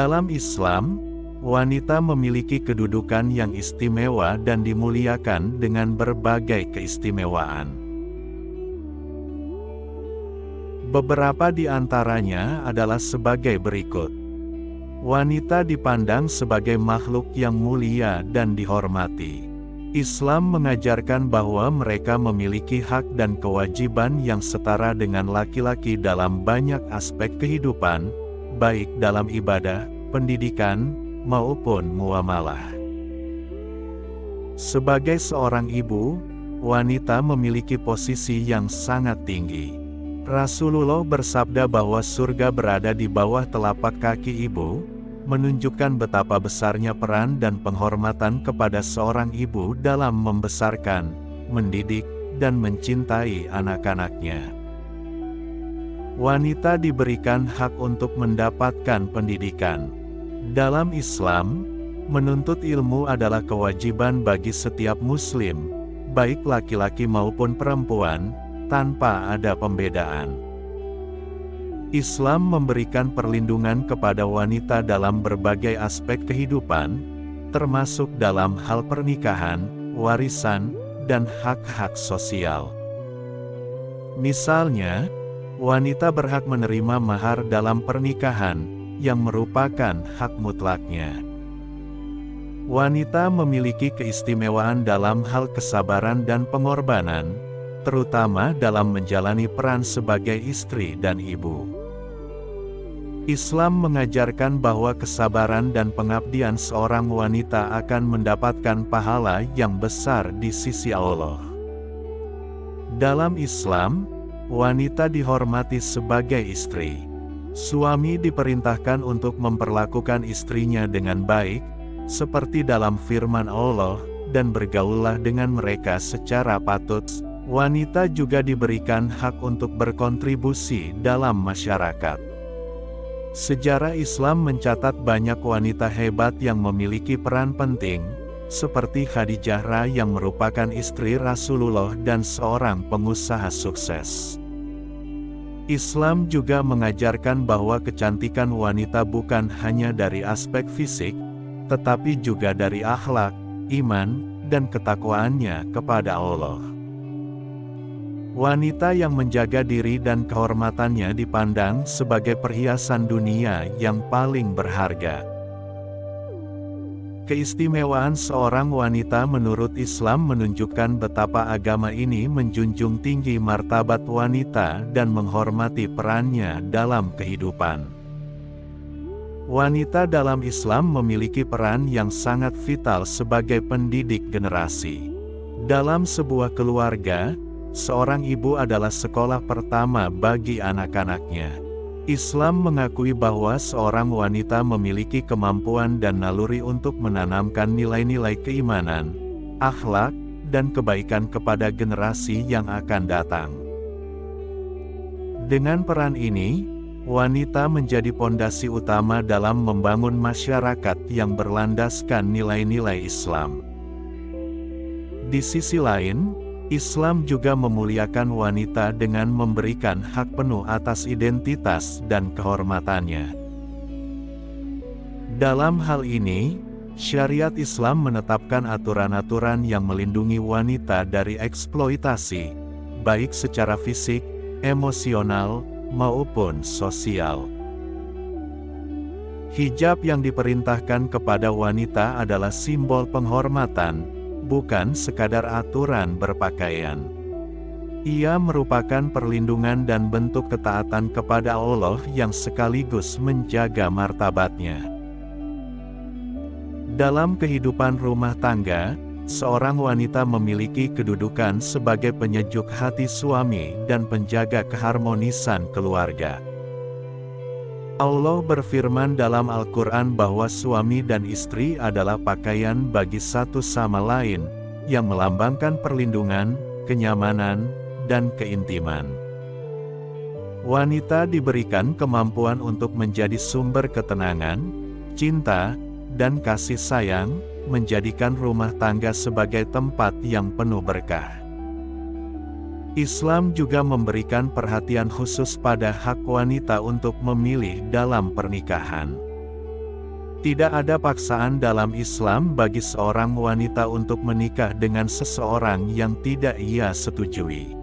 Dalam Islam, wanita memiliki kedudukan yang istimewa dan dimuliakan dengan berbagai keistimewaan. Beberapa di antaranya adalah sebagai berikut. Wanita dipandang sebagai makhluk yang mulia dan dihormati. Islam mengajarkan bahwa mereka memiliki hak dan kewajiban yang setara dengan laki-laki dalam banyak aspek kehidupan, baik dalam ibadah, pendidikan, maupun muamalah. Sebagai seorang ibu, wanita memiliki posisi yang sangat tinggi. Rasulullah bersabda bahwa surga berada di bawah telapak kaki ibu, menunjukkan betapa besarnya peran dan penghormatan kepada seorang ibu dalam membesarkan, mendidik, dan mencintai anak-anaknya. Wanita diberikan hak untuk mendapatkan pendidikan. Dalam Islam, menuntut ilmu adalah kewajiban bagi setiap muslim, baik laki-laki maupun perempuan, tanpa ada pembedaan. Islam memberikan perlindungan kepada wanita dalam berbagai aspek kehidupan, termasuk dalam hal pernikahan, warisan, dan hak-hak sosial. Misalnya, wanita berhak menerima mahar dalam pernikahan, yang merupakan hak mutlaknya. Wanita memiliki keistimewaan dalam hal kesabaran dan pengorbanan, terutama dalam menjalani peran sebagai istri dan ibu. Islam mengajarkan bahwa kesabaran dan pengabdian seorang wanita akan mendapatkan pahala yang besar di sisi Allah. Dalam Islam, wanita dihormati sebagai istri. Suami diperintahkan untuk memperlakukan istrinya dengan baik, seperti dalam firman Allah, dan bergaullah dengan mereka secara patut. Wanita juga diberikan hak untuk berkontribusi dalam masyarakat. Sejarah Islam mencatat banyak wanita hebat yang memiliki peran penting, seperti Khadijah yang merupakan istri Rasulullah dan seorang pengusaha sukses. Islam juga mengajarkan bahwa kecantikan wanita bukan hanya dari aspek fisik, tetapi juga dari akhlak, iman, dan ketakwaannya kepada Allah. Wanita yang menjaga diri dan kehormatannya dipandang sebagai perhiasan dunia yang paling berharga. Keistimewaan seorang wanita menurut Islam menunjukkan betapa agama ini menjunjung tinggi martabat wanita dan menghormati perannya dalam kehidupan. Wanita dalam Islam memiliki peran yang sangat vital sebagai pendidik generasi. Dalam sebuah keluarga, seorang ibu adalah sekolah pertama bagi anak-anaknya. Islam mengakui bahwa seorang wanita memiliki kemampuan dan naluri untuk menanamkan nilai-nilai keimanan, akhlak, dan kebaikan kepada generasi yang akan datang. Dengan peran ini, wanita menjadi pondasi utama dalam membangun masyarakat yang berlandaskan nilai-nilai Islam. Di sisi lain, Islam juga memuliakan wanita dengan memberikan hak penuh atas identitas dan kehormatannya. Dalam hal ini, syariat Islam menetapkan aturan-aturan yang melindungi wanita dari eksploitasi, baik secara fisik, emosional, maupun sosial. Hijab yang diperintahkan kepada wanita adalah simbol penghormatan, bukan sekadar aturan berpakaian. Ia merupakan perlindungan dan bentuk ketaatan kepada Allah yang sekaligus menjaga martabatnya. Dalam kehidupan rumah tangga, seorang wanita memiliki kedudukan sebagai penyejuk hati suami dan penjaga keharmonisan keluarga. Allah berfirman dalam Al-Quran bahwa suami dan istri adalah pakaian bagi satu sama lain, yang melambangkan perlindungan, kenyamanan, dan keintiman. Wanita diberikan kemampuan untuk menjadi sumber ketenangan, cinta, dan kasih sayang, menjadikan rumah tangga sebagai tempat yang penuh berkah. Islam juga memberikan perhatian khusus pada hak wanita untuk memilih dalam pernikahan. Tidak ada paksaan dalam Islam bagi seorang wanita untuk menikah dengan seseorang yang tidak ia setujui.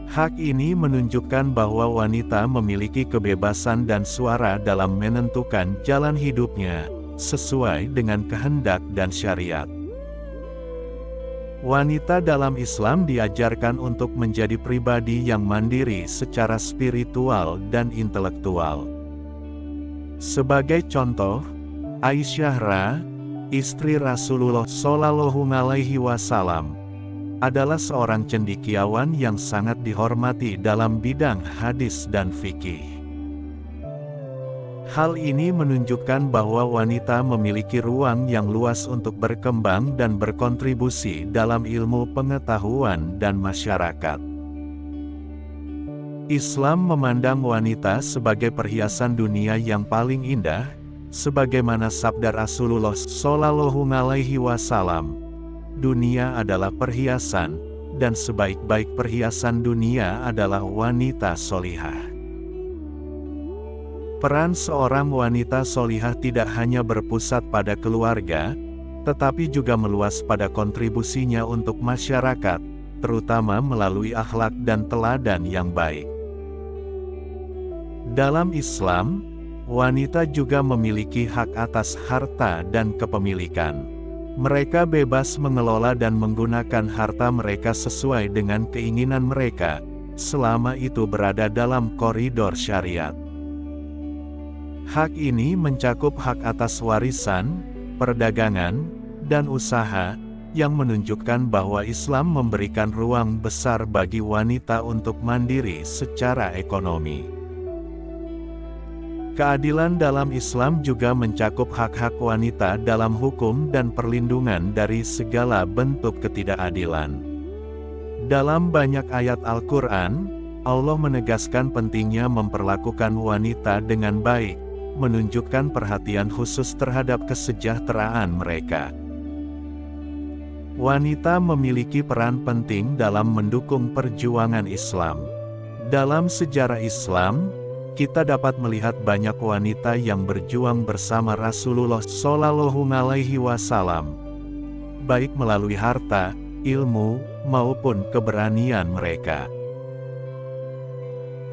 Hak ini menunjukkan bahwa wanita memiliki kebebasan dan suara dalam menentukan jalan hidupnya, sesuai dengan kehendak dan syariat. Wanita dalam Islam diajarkan untuk menjadi pribadi yang mandiri secara spiritual dan intelektual. Sebagai contoh, Aisyah Ra, istri Rasulullah Shallallahu Alaihi Wasallam, adalah seorang cendekiawan yang sangat dihormati dalam bidang hadis dan fikih. Hal ini menunjukkan bahwa wanita memiliki ruang yang luas untuk berkembang dan berkontribusi dalam ilmu pengetahuan dan masyarakat. Islam memandang wanita sebagai perhiasan dunia yang paling indah, sebagaimana sabda Rasulullah Shallallahu Alaihi Wasallam, "Dunia adalah perhiasan, dan sebaik-baik perhiasan dunia adalah wanita solihah." Peran seorang wanita solihah tidak hanya berpusat pada keluarga, tetapi juga meluas pada kontribusinya untuk masyarakat, terutama melalui akhlak dan teladan yang baik. Dalam Islam, wanita juga memiliki hak atas harta dan kepemilikan. Mereka bebas mengelola dan menggunakan harta mereka sesuai dengan keinginan mereka, selama itu berada dalam koridor syariat. Hak ini mencakup hak atas warisan, perdagangan, dan usaha, yang menunjukkan bahwa Islam memberikan ruang besar bagi wanita untuk mandiri secara ekonomi. Keadilan dalam Islam juga mencakup hak-hak wanita dalam hukum dan perlindungan dari segala bentuk ketidakadilan. Dalam banyak ayat Al-Quran, Allah menegaskan pentingnya memperlakukan wanita dengan baik, menunjukkan perhatian khusus terhadap kesejahteraan mereka. Wanita memiliki peran penting dalam mendukung perjuangan Islam. Dalam sejarah Islam, kita dapat melihat banyak wanita yang berjuang bersama Rasulullah Shallallahu Alaihi Wasallam, baik melalui harta, ilmu, maupun keberanian mereka.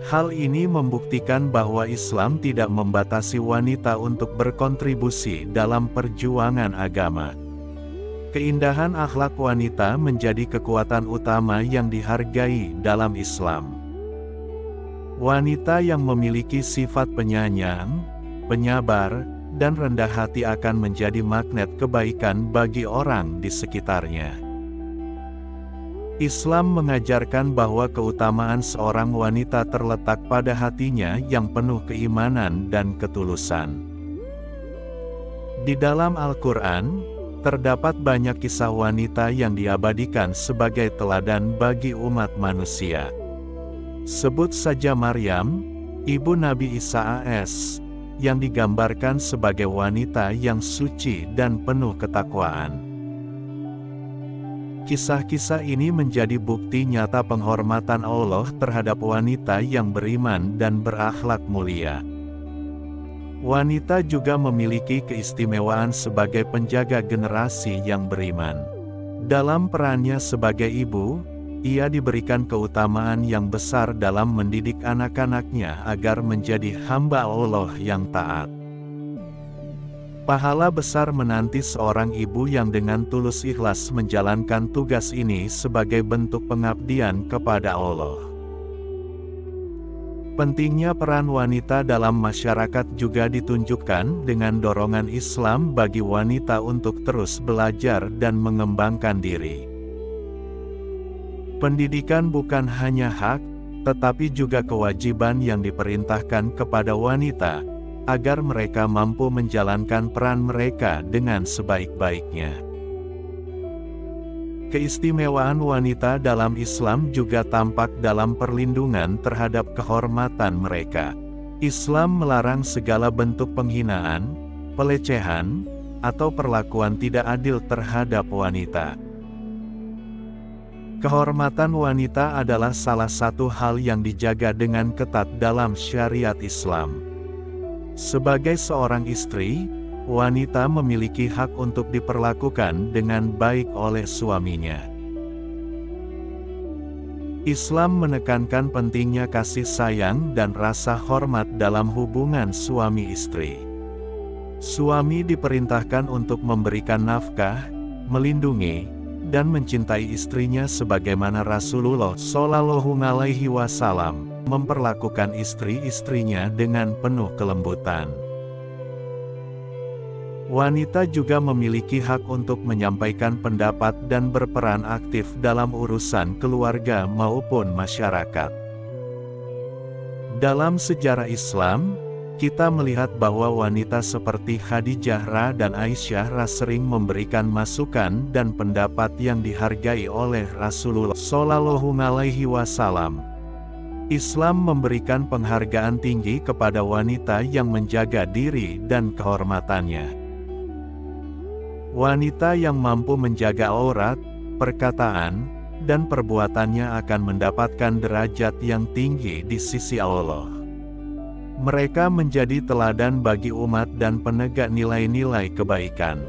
Hal ini membuktikan bahwa Islam tidak membatasi wanita untuk berkontribusi dalam perjuangan agama. Keindahan akhlak wanita menjadi kekuatan utama yang dihargai dalam Islam. Wanita yang memiliki sifat penyayang, penyabar, dan rendah hati akan menjadi magnet kebaikan bagi orang di sekitarnya. Islam mengajarkan bahwa keutamaan seorang wanita terletak pada hatinya yang penuh keimanan dan ketulusan. Di dalam Al-Quran, terdapat banyak kisah wanita yang diabadikan sebagai teladan bagi umat manusia. Sebut saja Maryam, ibu Nabi Isa AS, yang digambarkan sebagai wanita yang suci dan penuh ketakwaan. Kisah-kisah ini menjadi bukti nyata penghormatan Allah terhadap wanita yang beriman dan berakhlak mulia. Wanita juga memiliki keistimewaan sebagai penjaga generasi yang beriman. Dalam perannya sebagai ibu, ia diberikan keutamaan yang besar dalam mendidik anak-anaknya agar menjadi hamba Allah yang taat. Pahala besar menanti seorang ibu yang dengan tulus ikhlas menjalankan tugas ini sebagai bentuk pengabdian kepada Allah. Pentingnya peran wanita dalam masyarakat juga ditunjukkan dengan dorongan Islam bagi wanita untuk terus belajar dan mengembangkan diri. Pendidikan bukan hanya hak, tetapi juga kewajiban yang diperintahkan kepada wanita, agar mereka mampu menjalankan peran mereka dengan sebaik-baiknya. Keistimewaan wanita dalam Islam juga tampak dalam perlindungan terhadap kehormatan mereka. Islam melarang segala bentuk penghinaan, pelecehan, atau perlakuan tidak adil terhadap wanita. Kehormatan wanita adalah salah satu hal yang dijaga dengan ketat dalam syariat Islam. Sebagai seorang istri, wanita memiliki hak untuk diperlakukan dengan baik oleh suaminya. Islam menekankan pentingnya kasih sayang dan rasa hormat dalam hubungan suami istri. Suami diperintahkan untuk memberikan nafkah, melindungi, dan mencintai istrinya sebagaimana Rasulullah Shallallahu Alaihi Wasallam memperlakukan istri-istrinya dengan penuh kelembutan. Wanita juga memiliki hak untuk menyampaikan pendapat dan berperan aktif dalam urusan keluarga maupun masyarakat. Dalam sejarah Islam, kita melihat bahwa wanita seperti Khadijah Ra dan Aisyah Ra sering memberikan masukan dan pendapat yang dihargai oleh Rasulullah Shallallahu Alaihi Wasallam. Islam memberikan penghargaan tinggi kepada wanita yang menjaga diri dan kehormatannya. Wanita yang mampu menjaga aurat, perkataan, dan perbuatannya akan mendapatkan derajat yang tinggi di sisi Allah. Mereka menjadi teladan bagi umat dan penegak nilai-nilai kebaikan.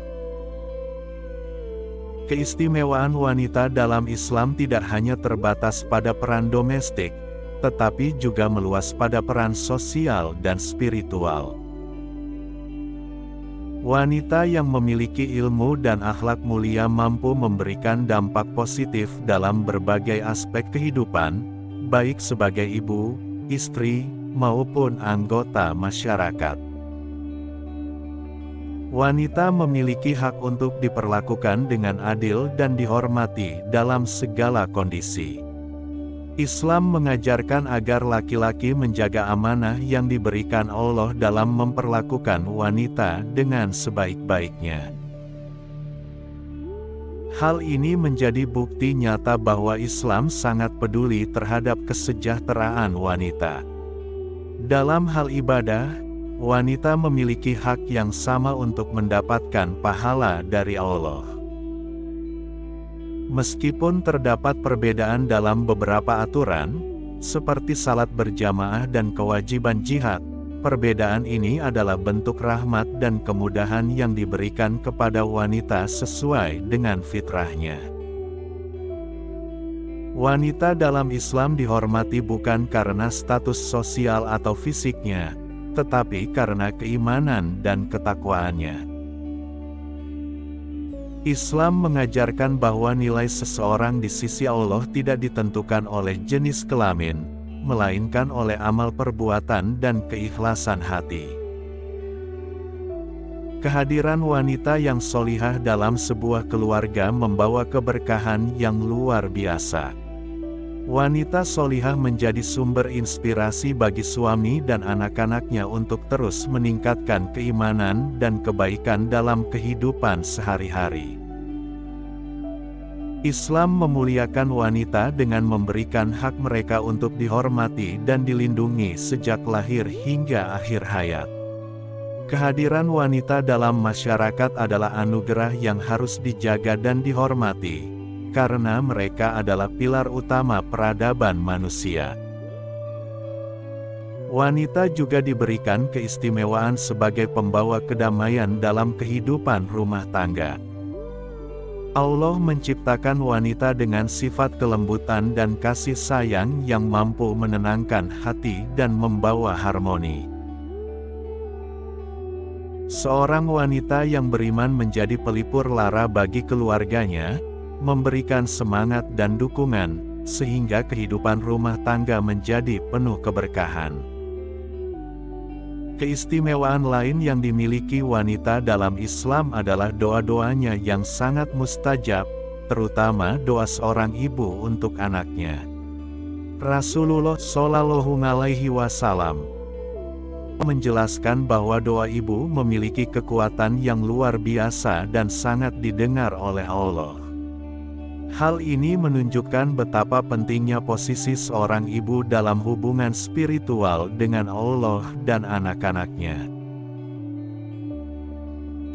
Keistimewaan wanita dalam Islam tidak hanya terbatas pada peran domestik, tetapi juga meluas pada peran sosial dan spiritual. Wanita yang memiliki ilmu dan akhlak mulia mampu memberikan dampak positif dalam berbagai aspek kehidupan, baik sebagai ibu, istri, maupun anggota masyarakat. Wanita memiliki hak untuk diperlakukan dengan adil dan dihormati dalam segala kondisi. Islam mengajarkan agar laki-laki menjaga amanah yang diberikan Allah dalam memperlakukan wanita dengan sebaik-baiknya. Hal ini menjadi bukti nyata bahwa Islam sangat peduli terhadap kesejahteraan wanita. Dalam hal ibadah, wanita memiliki hak yang sama untuk mendapatkan pahala dari Allah. Meskipun terdapat perbedaan dalam beberapa aturan, seperti salat berjamaah dan kewajiban jihad, perbedaan ini adalah bentuk rahmat dan kemudahan yang diberikan kepada wanita sesuai dengan fitrahnya. Wanita dalam Islam dihormati bukan karena status sosial atau fisiknya, tetapi karena keimanan dan ketakwaannya. Islam mengajarkan bahwa nilai seseorang di sisi Allah tidak ditentukan oleh jenis kelamin, melainkan oleh amal perbuatan dan keikhlasan hati. Kehadiran wanita yang solihah dalam sebuah keluarga membawa keberkahan yang luar biasa. Wanita solihah menjadi sumber inspirasi bagi suami dan anak-anaknya untuk terus meningkatkan keimanan dan kebaikan dalam kehidupan sehari-hari. Islam memuliakan wanita dengan memberikan hak mereka untuk dihormati dan dilindungi sejak lahir hingga akhir hayat. Kehadiran wanita dalam masyarakat adalah anugerah yang harus dijaga dan dihormati, karena mereka adalah pilar utama peradaban manusia. Wanita juga diberikan keistimewaan sebagai pembawa kedamaian dalam kehidupan rumah tangga. Allah menciptakan wanita dengan sifat kelembutan dan kasih sayang yang mampu menenangkan hati dan membawa harmoni. Seorang wanita yang beriman menjadi pelipur lara bagi keluarganya, memberikan semangat dan dukungan, sehingga kehidupan rumah tangga menjadi penuh keberkahan. Keistimewaan lain yang dimiliki wanita dalam Islam adalah doa-doanya yang sangat mustajab, terutama doa seorang ibu untuk anaknya. Rasulullah Shallallahu Alaihi Wasallam menjelaskan bahwa doa ibu memiliki kekuatan yang luar biasa dan sangat didengar oleh Allah. Hal ini menunjukkan betapa pentingnya posisi seorang ibu dalam hubungan spiritual dengan Allah dan anak-anaknya.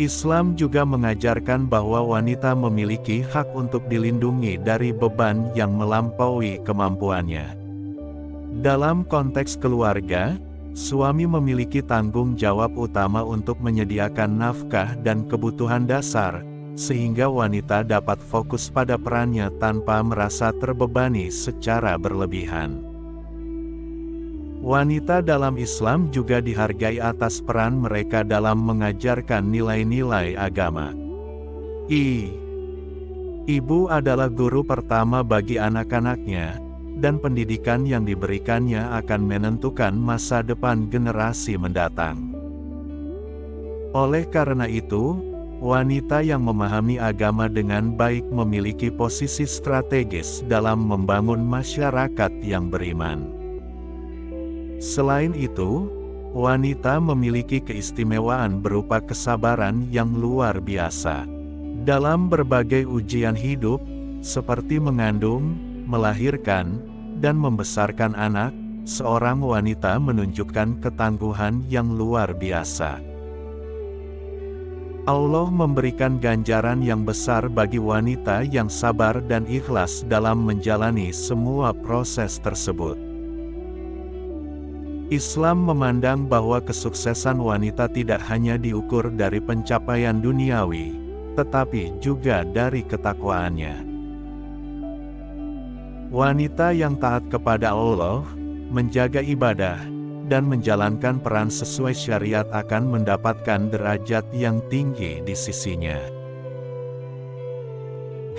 Islam juga mengajarkan bahwa wanita memiliki hak untuk dilindungi dari beban yang melampaui kemampuannya. Dalam konteks keluarga, Suami memiliki tanggung jawab utama untuk menyediakan nafkah dan kebutuhan dasar, sehingga wanita dapat fokus pada perannya tanpa merasa terbebani secara berlebihan. Wanita dalam Islam juga dihargai atas peran mereka dalam mengajarkan nilai-nilai agama. Ibu adalah guru pertama bagi anak-anaknya, dan pendidikan yang diberikannya akan menentukan masa depan generasi mendatang. Oleh karena itu, wanita yang memahami agama dengan baik memiliki posisi strategis dalam membangun masyarakat yang beriman. Selain itu, wanita memiliki keistimewaan berupa kesabaran yang luar biasa. Dalam berbagai ujian hidup, seperti mengandung, melahirkan, dan membesarkan anak, seorang wanita menunjukkan ketangguhan yang luar biasa. Allah memberikan ganjaran yang besar bagi wanita yang sabar dan ikhlas dalam menjalani semua proses tersebut. Islam memandang bahwa kesuksesan wanita tidak hanya diukur dari pencapaian duniawi, tetapi juga dari ketakwaannya. Wanita yang taat kepada Allah, menjaga ibadah, dan menjalankan peran sesuai syariat akan mendapatkan derajat yang tinggi di sisinya.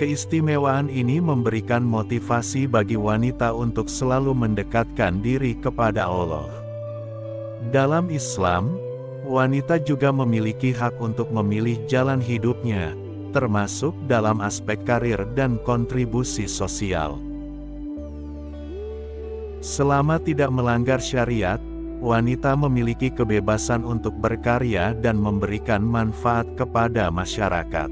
Keistimewaan ini memberikan motivasi bagi wanita untuk selalu mendekatkan diri kepada Allah. Dalam Islam, wanita juga memiliki hak untuk memilih jalan hidupnya, termasuk dalam aspek karir dan kontribusi sosial. Selama tidak melanggar syariat, wanita memiliki kebebasan untuk berkarya dan memberikan manfaat kepada masyarakat.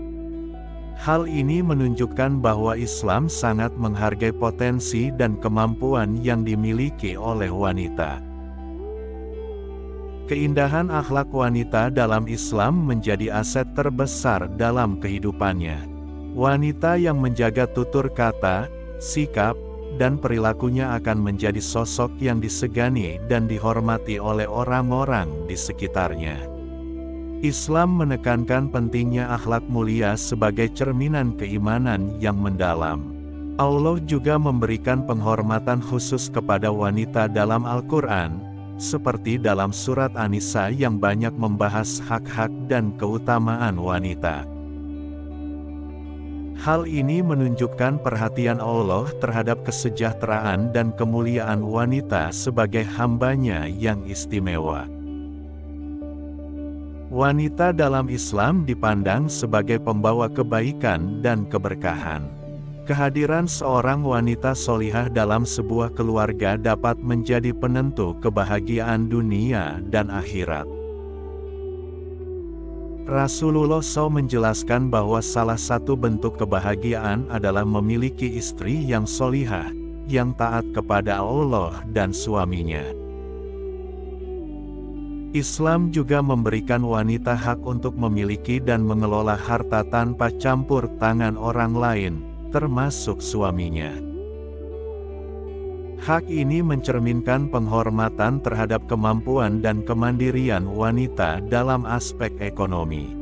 Hal ini menunjukkan bahwa Islam sangat menghargai potensi dan kemampuan yang dimiliki oleh wanita. Keindahan akhlak wanita dalam Islam menjadi aset terbesar dalam kehidupannya. Wanita yang menjaga tutur kata, sikap, dan perilakunya akan menjadi sosok yang disegani dan dihormati oleh orang-orang di sekitarnya. Islam menekankan pentingnya akhlak mulia sebagai cerminan keimanan yang mendalam. Allah juga memberikan penghormatan khusus kepada wanita dalam Al-Quran, seperti dalam surat An-Nisa yang banyak membahas hak-hak dan keutamaan wanita. Hal ini menunjukkan perhatian Allah terhadap kesejahteraan dan kemuliaan wanita sebagai hamba-Nya yang istimewa. Wanita dalam Islam dipandang sebagai pembawa kebaikan dan keberkahan. Kehadiran seorang wanita solihah dalam sebuah keluarga dapat menjadi penentu kebahagiaan dunia dan akhirat. Rasulullah SAW menjelaskan bahwa salah satu bentuk kebahagiaan adalah memiliki istri yang solihah, yang taat kepada Allah dan suaminya. Islam juga memberikan wanita hak untuk memiliki dan mengelola harta tanpa campur tangan orang lain, termasuk suaminya. Hak ini mencerminkan penghormatan terhadap kemampuan dan kemandirian wanita dalam aspek ekonomi.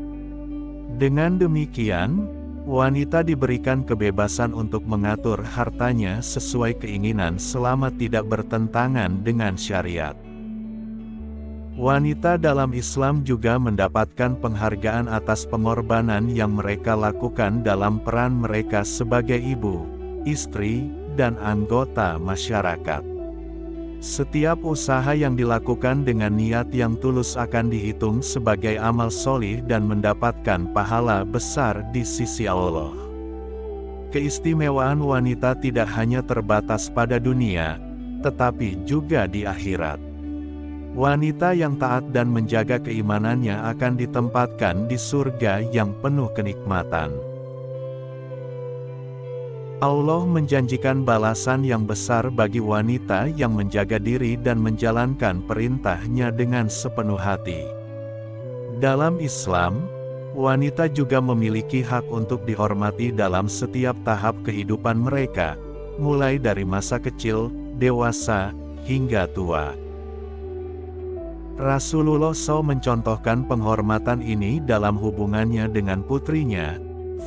Dengan demikian, wanita diberikan kebebasan untuk mengatur hartanya sesuai keinginan selama tidak bertentangan dengan syariat. Wanita dalam Islam juga mendapatkan penghargaan atas pengorbanan yang mereka lakukan dalam peran mereka sebagai ibu, istri, dan anggota masyarakat. Setiap usaha yang dilakukan dengan niat yang tulus akan dihitung sebagai amal solih dan mendapatkan pahala besar di sisi Allah. Keistimewaan wanita tidak hanya terbatas pada dunia, tetapi juga di akhirat. Wanita yang taat dan menjaga keimanannya akan ditempatkan di surga yang penuh kenikmatan. Allah menjanjikan balasan yang besar bagi wanita yang menjaga diri dan menjalankan perintah-Nya dengan sepenuh hati. Dalam Islam, wanita juga memiliki hak untuk dihormati dalam setiap tahap kehidupan mereka, mulai dari masa kecil, dewasa, hingga tua. Rasulullah SAW mencontohkan penghormatan ini dalam hubungannya dengan putrinya,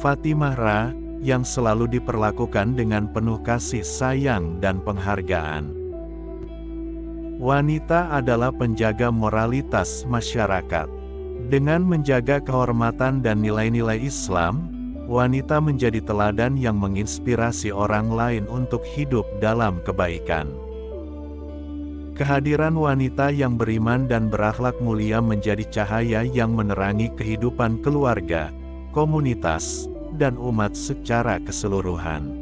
Fatimah Ra, yang selalu diperlakukan dengan penuh kasih sayang dan penghargaan. Wanita adalah penjaga moralitas masyarakat. Dengan menjaga kehormatan dan nilai-nilai Islam, wanita menjadi teladan yang menginspirasi orang lain untuk hidup dalam kebaikan. Kehadiran wanita yang beriman dan berakhlak mulia menjadi cahaya yang menerangi kehidupan keluarga, komunitas, dan umat secara keseluruhan.